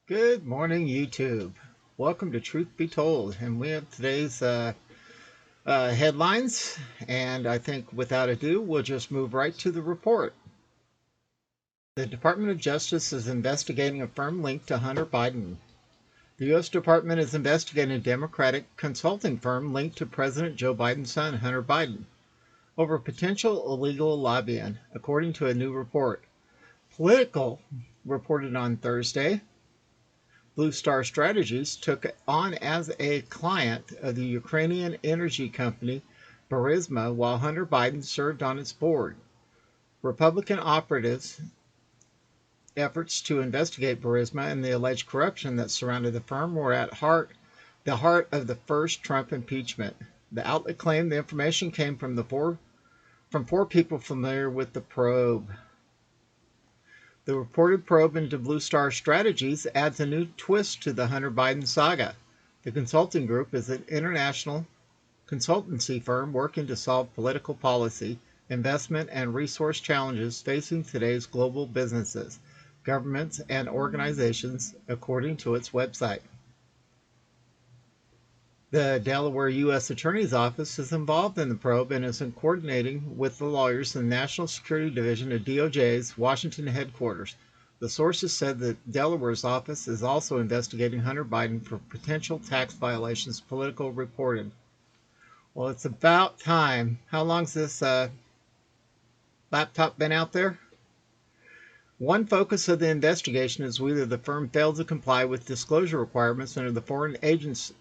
Good morning, YouTube. Welcome to Truth Be Told, and we have today's headlines, and I think without ado, we'll just move right to the report. The Department of Justice is investigating a firm linked to Hunter Biden. The U.S. Department is investigating a Democratic consulting firm linked to President Joe Biden's son, Hunter Biden, over potential illegal lobbying, according to a new report. Political reported on Thursday Blue Star Strategies took on as a client of the Ukrainian energy company Burisma while Hunter Biden served on its board. Republican operatives' efforts to investigate Burisma and the alleged corruption that surrounded the firm were at the heart of the first Trump impeachment. The outlet claimed the information came from four people familiar with the probe. The reported probe into Blue Star Strategies adds a new twist to the Hunter Biden saga. The consulting group is an international consultancy firm working to solve political policy, investment, and resource challenges facing today's global businesses, governments, and organizations, according to its website. The Delaware U.S. Attorney's Office is involved in the probe and is coordinating with the lawyers in the National Security Division of DOJ's Washington headquarters. The sources said that Delaware's office is also investigating Hunter Biden for potential tax violations, political reporting. Well, it's about time. How long's this laptop been out there? One focus of the investigation is whether the firm failed to comply with disclosure requirements under the Foreign Agents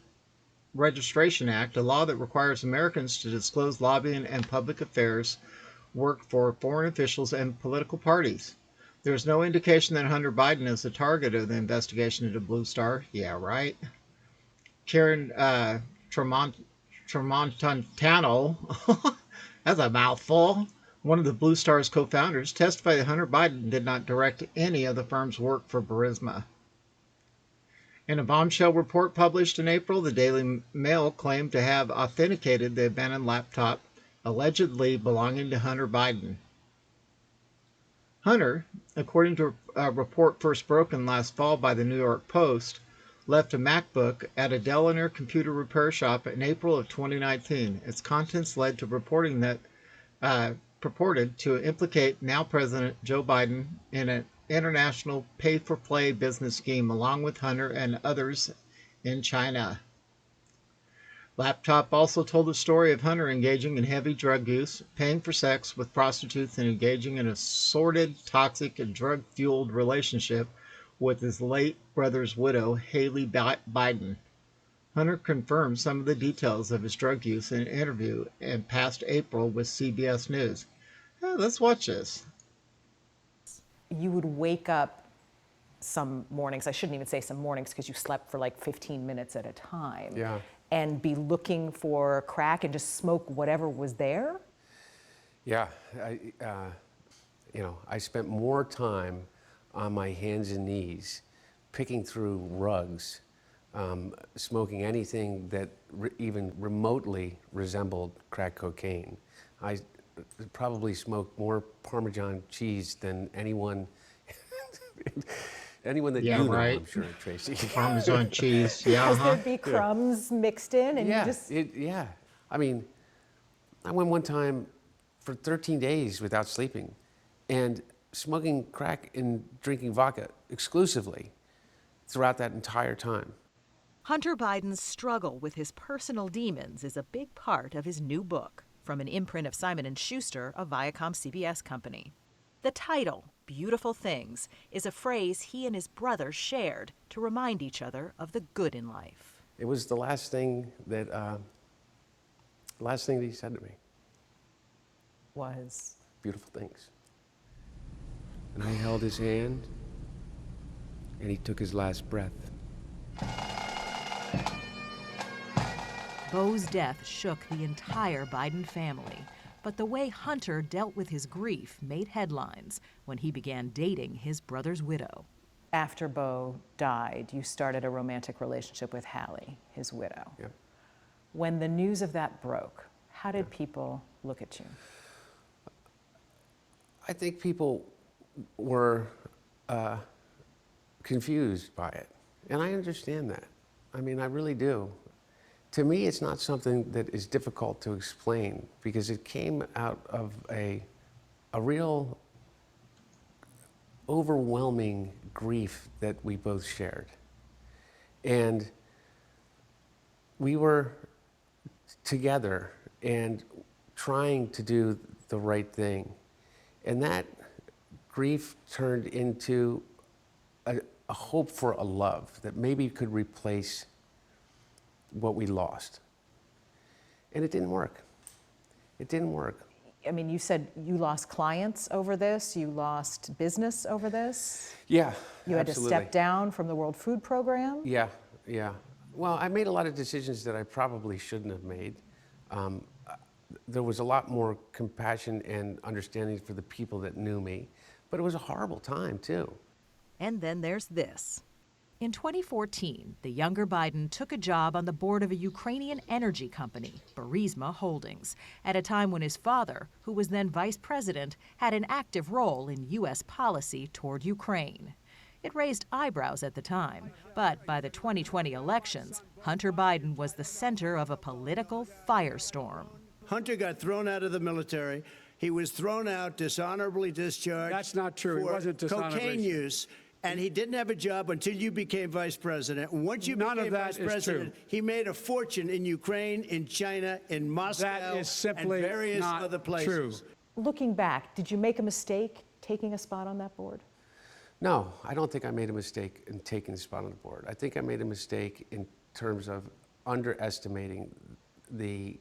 Registration Act, a law that requires Americans to disclose lobbying and public affairs work for foreign officials and political parties. There is no indication that Hunter Biden is the target of the investigation into Blue Star. Yeah, right. Karen Tramontano, that's a mouthful, one of the Blue Star's co-founders, testified that Hunter Biden did not direct any of the firm's work for Burisma. In a bombshell report published in April, the Daily Mail claimed to have authenticated the abandoned laptop allegedly belonging to Hunter Biden. Hunter, according to a report first broken last fall by the New York Post, left a MacBook at a Delaware computer repair shop in April of 2019. Its contents led to reporting that purported to implicate now President Joe Biden in an international pay-for-play business scheme along with Hunter and others in China. Laptop also told the story of Hunter engaging in heavy drug use, paying for sex with prostitutes, and engaging in a sordid, toxic, and drug-fueled relationship with his late brother's widow, Haley Biden. Hunter confirmed some of the details of his drug use in an interview in past April with CBS News. Let's watch this. You would wake up some mornings, I shouldn't even say some mornings because you slept for like 15 minutes at a time, Yeah. and be looking for crack and just smoke whatever was there? Yeah, I spent more time on my hands and knees picking through rugs, smoking anything that even remotely resembled crack cocaine. I probably smoked more Parmesan cheese than anyone that Yeah, you know, right. I'm sure, Tracy. Parmesan cheese. Yeah, Because there'd be crumbs mixed in, and you just... Yeah. I mean, I went one time for 13 days without sleeping and smoking crack and drinking vodka exclusively throughout that entire time. Hunter Biden's struggle with his personal demons is a big part of his new book, from an imprint of Simon & Schuster, a Viacom CBS company. The title, Beautiful Things, is a phrase he and his brother shared to remind each other of the good in life. It was the last thing that he said to me. Was beautiful things. And I held his hand, and he took his last breath. Beau's death shook the entire Biden family, but the way Hunter dealt with his grief made headlines when he began dating his brother's widow. after Beau died, you started a romantic relationship with Hallie, his widow. Yep. When the news of that broke, how did people look at you? I think people were confused by it. And I understand that. I mean, I really do. To me, it's not something that is difficult to explain because it came out of a real overwhelming grief that we both shared. And we were together and trying to do the right thing. And that grief turned into a hope for a love that maybe could replace what we lost. And it didn't work. It didn't work. I mean, you said you lost clients over this, you lost business over this. Yeah, You had absolutely. to step down from the World Food Program. Yeah, yeah. Well, I made a lot of decisions that I probably shouldn't have made. There was a lot more compassion and understanding for the people that knew me, but it was a horrible time too. And then there's this. In 2014, the younger Biden took a job on the board of a Ukrainian energy company, Burisma Holdings, at a time when his father, who was then vice president, had an active role in U.S. policy toward Ukraine. It raised eyebrows at the time, but by the 2020 elections, Hunter Biden was the center of a political firestorm. Hunter got thrown out of the military. He was thrown out, dishonorably discharged. That's not true. He For wasn't dishonorably. cocaine use. And he didn't have a job until you became vice president. Once you None of became that vice is president, true. he made a fortune in Ukraine, in China, in Moscow, That is simply and various not other places. true. Looking back, did you make a mistake taking a spot on that board? No, I don't think I made a mistake in taking the spot on the board. I think I made a mistake in terms of underestimating the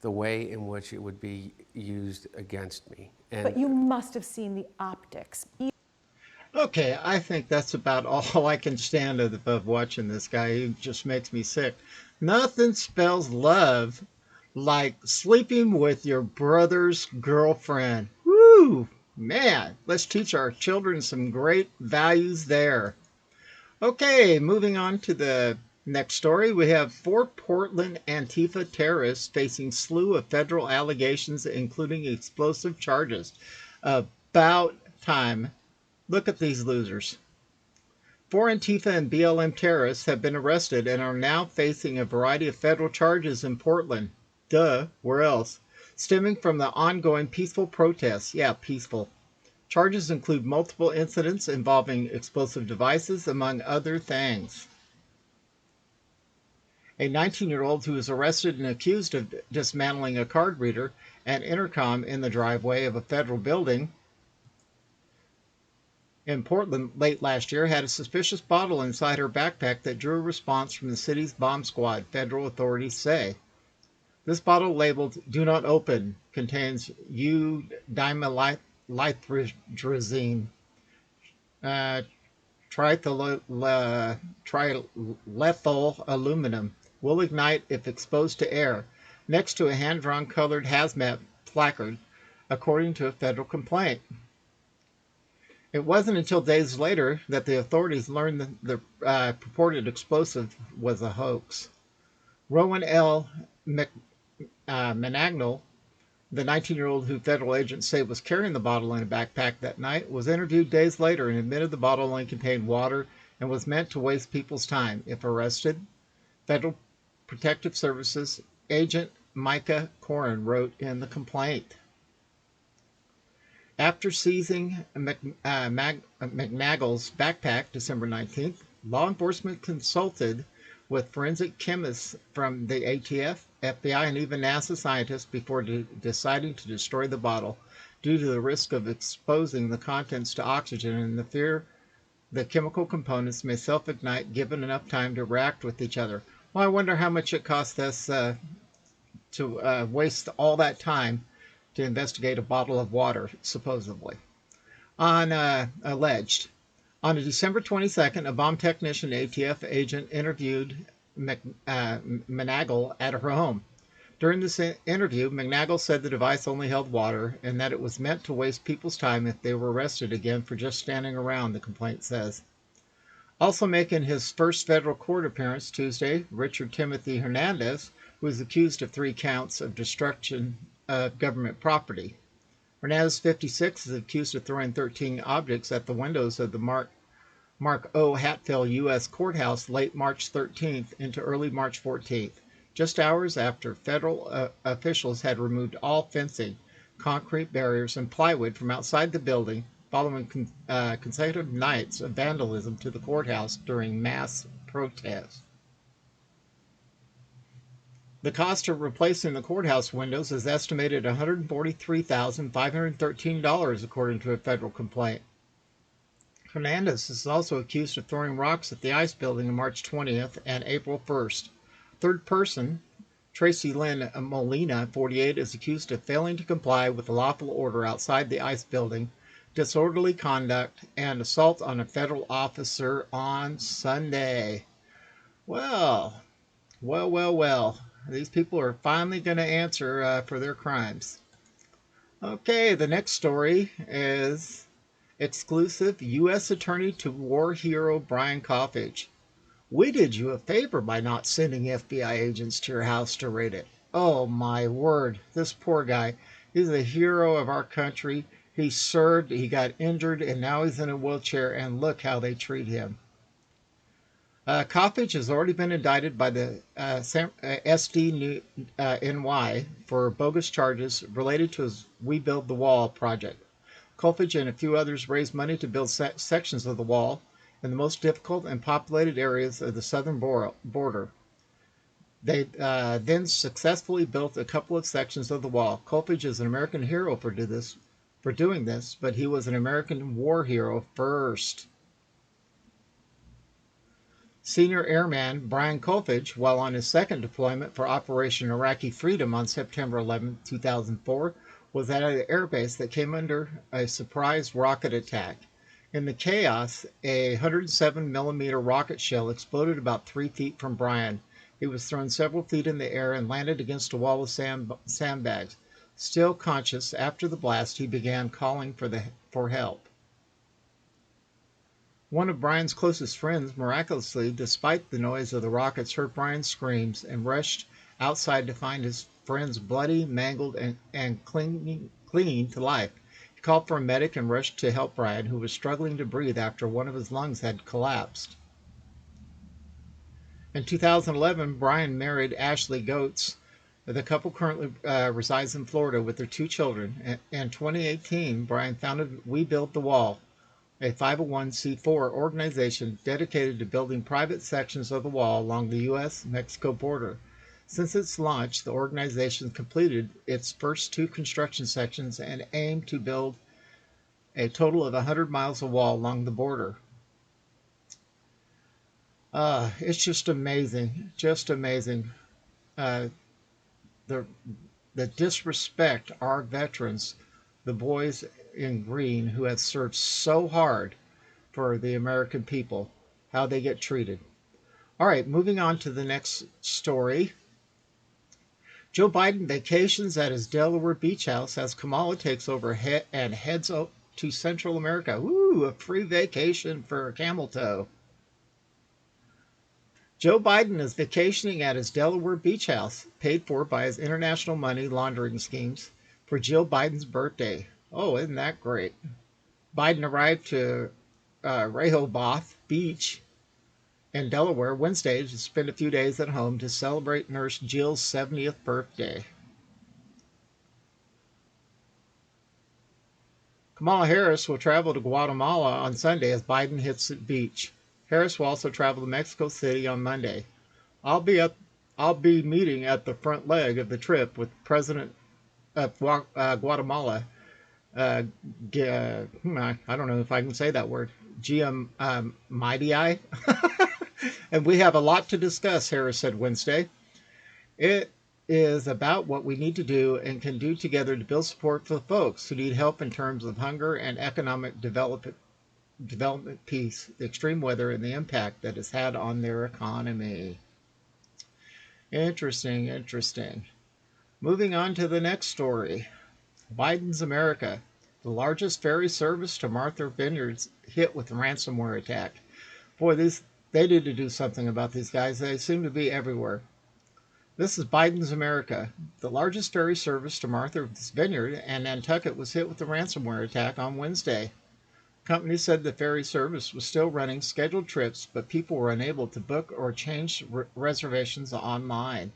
way in which it would be used against me. And But you must have seen the optics. Okay, I think that's about all I can stand of watching this guy. He just makes me sick. Nothing spells love like sleeping with your brother's girlfriend. Woo! Man, let's teach our children some great values there. Okay, moving on to the next story. We have 4 Portland Antifa terrorists facing slew of federal allegations, including explosive charges. About time. Look at these losers. 4 Antifa and BLM terrorists have been arrested and are now facing a variety of federal charges in Portland. Duh, where else? Stemming from the ongoing peaceful protests. Yeah, peaceful. Charges include multiple incidents involving explosive devices, among other things. A 19-year-old who was arrested and accused of dismantling a card reader and intercom in the driveway of a federal building in Portland late last year had a suspicious bottle inside her backpack that drew a response from the city's bomb squad, federal authorities say. This bottle, labeled "Do Not Open," contains U-dimethyltrizine, trilethyl aluminum, will ignite if exposed to air, next to a hand-drawn colored hazmat placard, according to a federal complaint. It wasn't until days later that the authorities learned that the purported explosive was a hoax. Rowan L. Managnell, the 19-year-old who federal agents say was carrying the bottle in a backpack that night, was interviewed days later and admitted the bottle only contained water and was meant to waste people's time. If arrested, Federal Protective Services agent Micah Corin wrote in the complaint. After seizing McNagle's backpack December 19th, law enforcement consulted with forensic chemists from the ATF, FBI, and even NASA scientists before deciding to destroy the bottle due to the risk of exposing the contents to oxygen and the fear the chemical components may self-ignite given enough time to react with each other. Well, I wonder how much it cost us to waste all that time to investigate a bottle of water, supposedly. Alleged. On December 22nd, a bomb technician ATF agent interviewed McNagle at her home. During this interview, McNagle said the device only held water and that it was meant to waste people's time if they were arrested again for just standing around, the complaint says. Also making his first federal court appearance Tuesday, Richard Timothy Hernandez, who is accused of 3 counts of destruction of government property. Hernandez, 56, is accused of throwing 13 objects at the windows of the Mark O. Hatfield U.S. Courthouse late March 13th into early March 14th, just hours after federal officials had removed all fencing, concrete barriers, and plywood from outside the building following consecutive nights of vandalism to the courthouse during mass protests. The cost of replacing the courthouse windows is estimated at $143,513, according to a federal complaint. Hernandez is also accused of throwing rocks at the ICE building on March 20th and April 1st. Third person, Tracy Lynn Molina, 48, is accused of failing to comply with the lawful order outside the ICE building, disorderly conduct, and assault on a federal officer on Sunday. Well. These people are finally going to answer for their crimes. Okay, the next story is exclusive U.S. Attorney to war hero Brian Kolfage. We did you a favor by not sending FBI agents to your house to raid it. Oh my word, this poor guy. He's a hero of our country. He served, he got injured, and now he's in a wheelchair, and look how they treat him. Kolfage has already been indicted by the SDNY for bogus charges related to his We Build the Wall project. Kolfage and a few others raised money to build sections of the wall in the most difficult and populated areas of the southern border. They then successfully built a couple of sections of the wall. Kolfage is an American hero for doing this, but he was an American war hero first. Senior Airman Brian Kolfage, while on his second deployment for Operation Iraqi Freedom on September 11, 2004, was at an airbase that came under a surprise rocket attack. In the chaos, a 107mm rocket shell exploded about 3 feet from Brian. He was thrown several feet in the air and landed against a wall of sandbags. Still conscious after the blast, he began calling for help. One of Brian's closest friends, miraculously, despite the noise of the rockets, heard Brian's screams and rushed outside to find his friends bloody, mangled, and clinging to life. He called for a medic and rushed to help Brian, who was struggling to breathe after one of his lungs had collapsed. In 2011, Brian married Ashley Goetz. The couple currently resides in Florida with their 2 children. In 2018, Brian founded We Build the Wall, a 501c4 organization dedicated to building private sections of the wall along the U.S.-Mexico border. Since its launch, the organization completed its first 2 construction sections and aimed to build a total of 100 miles of wall along the border. It's just amazing, the disrespect our veterans, the boys in green who have served so hard for the American people, how they get treated. All right, moving on to the next story. Joe Biden vacations at his Delaware beach house as Kamala takes over and heads up to Central America. Woo, a free vacation for a camel toe. Joe Biden is vacationing at his Delaware beach house, paid for by his international money laundering schemes, for Jill Biden's birthday. Oh, isn't that great? Biden arrived to Rehoboth Beach in Delaware Wednesday to spend a few days at home to celebrate Nurse Jill's 70th birthday. Kamala Harris will travel to Guatemala on Sunday as Biden hits the beach. Harris will also travel to Mexico City on Monday. I'll be meeting at the front leg of the trip with President of Guatemala. I don't know if I can say that word. Mighty. And we have a lot to discuss, Harris said Wednesday. It is about what we need to do and can do together to build support for folks who need help in terms of hunger and economic development peace, the extreme weather, and the impact that it's had on their economy. Interesting. Moving on to the next story. Biden's America. The largest ferry service to Martha Vineyard's hit with a ransomware attack. Boy, they need to do something about these guys. They seem to be everywhere. This is Biden's America. The largest ferry service to Martha's Vineyard and Nantucket was hit with a ransomware attack on Wednesday. Company said the ferry service was still running scheduled trips, but people were unable to book or change reservations online.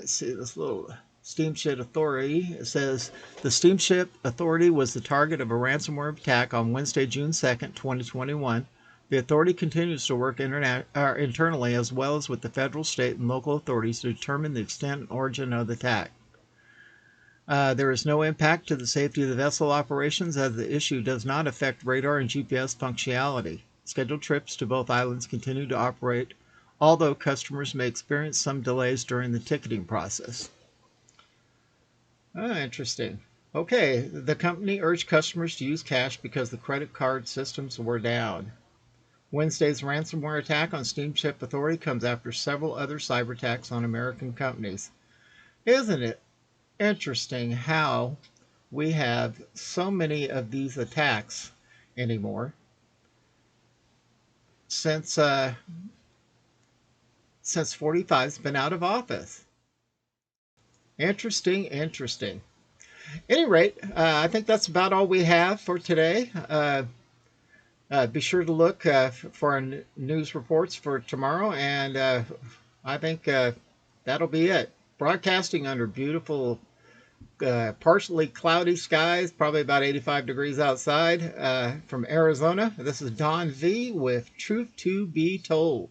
See this little Steamship Authority. It says the Steamship Authority was the target of a ransomware attack on Wednesday, June 2nd, 2021. The authority continues to work internally as well as with the federal, state, and local authorities to determine the extent and origin of the attack. There is no impact to the safety of the vessel operations as the issue does not affect radar and GPS functionality. Scheduled trips to both islands continue to operate, although customers may experience some delays during the ticketing process. Interesting. Okay, the company urged customers to use cash because the credit card systems were down. Wednesday's ransomware attack on Steamship Authority comes after several other cyber attacks on American companies. Isn't it interesting how we have so many of these attacks anymore since 45's been out of office? Interesting. At any rate, I think that's about all we have for today. Be sure to look for our news reports for tomorrow, and I think that'll be it. Broadcasting under beautiful, partially cloudy skies, probably about 85 degrees outside from Arizona. This is Don V with Truth to Be Told.